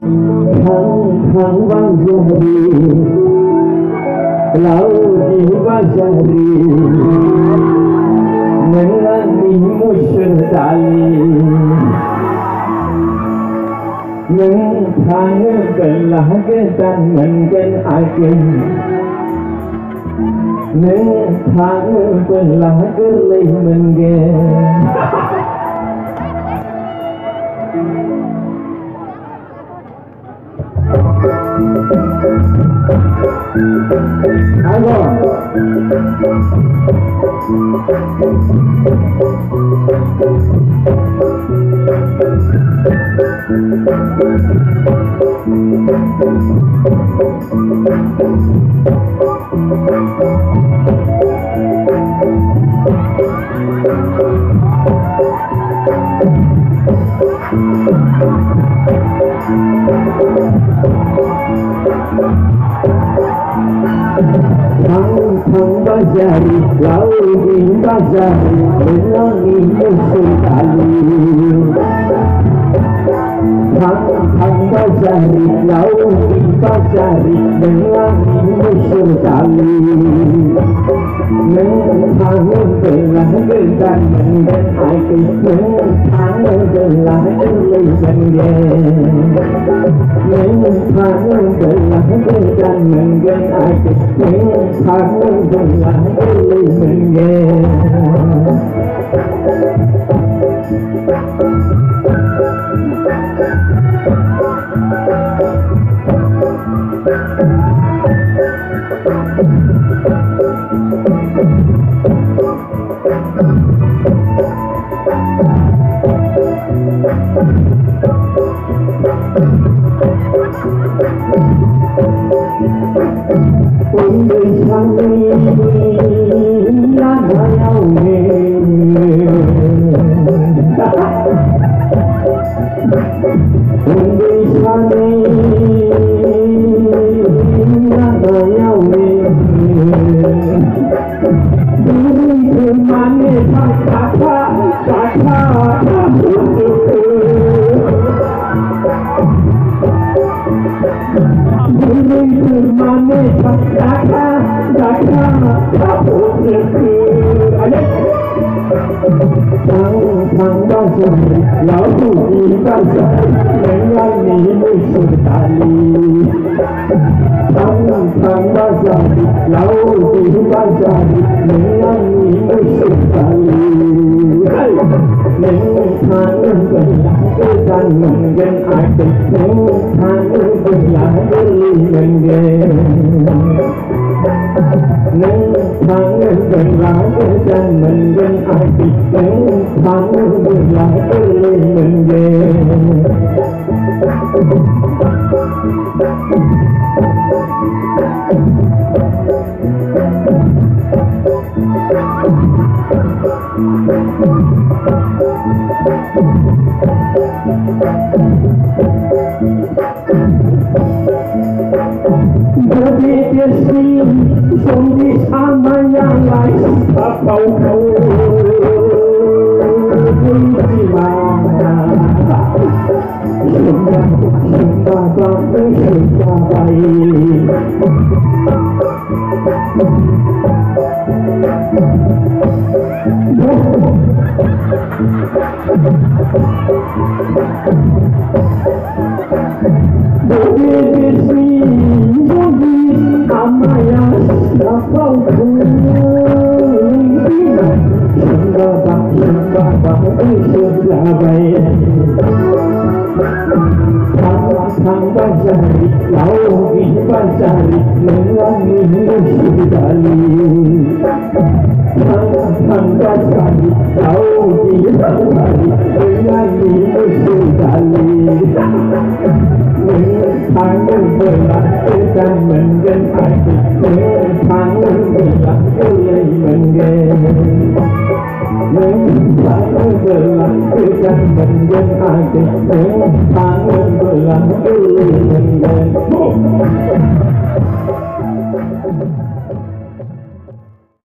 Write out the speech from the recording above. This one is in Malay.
Hang Banjari Laudi Banjari Menani Musyrdali Menthang Belah Gedan Mengen Agen Menthang Belah Gerlih Mengen Ayo. Hang Banjari, Laudi Banjari, Menani Musyrdali. Hang Banjari, Laudi Banjari, Menani Musyrdali. Menthang Belah Gedan Mengen Agen, Menthang Belah Gerlih Mengen. Menthang Belah Gedan Mengen Agen, Menthang Belah Gerlih Mengen. Hang Banjari, Laudi Banjari, Menani Musyrdali. Hang Banjari, Laudi Banjari, Menani Musyrdali. Menthang Belah Gedan Mengen Agen, Menthang Belah Gerlih Mengen. Menthang Belah Gedan Mengen Agen, Menthang Belah Gerlih Mengen. Berdiri sendiri sama yang lain, kau di mana? Sudah baik, sudah baik. Berdiri sendiri sama yang kau sudah baik. Hang Banjari, Laudi Banjari, Menani Musyrdali. Hang Banjari, Laudi Banjari, Menani Musyrdali. Menthang Belah Gedan Mengen Agen, Menthang Belah Gerlih Mengen. Menthang Belah Gedan Mengen Agen, Menthang Belah Gerlih Mengen.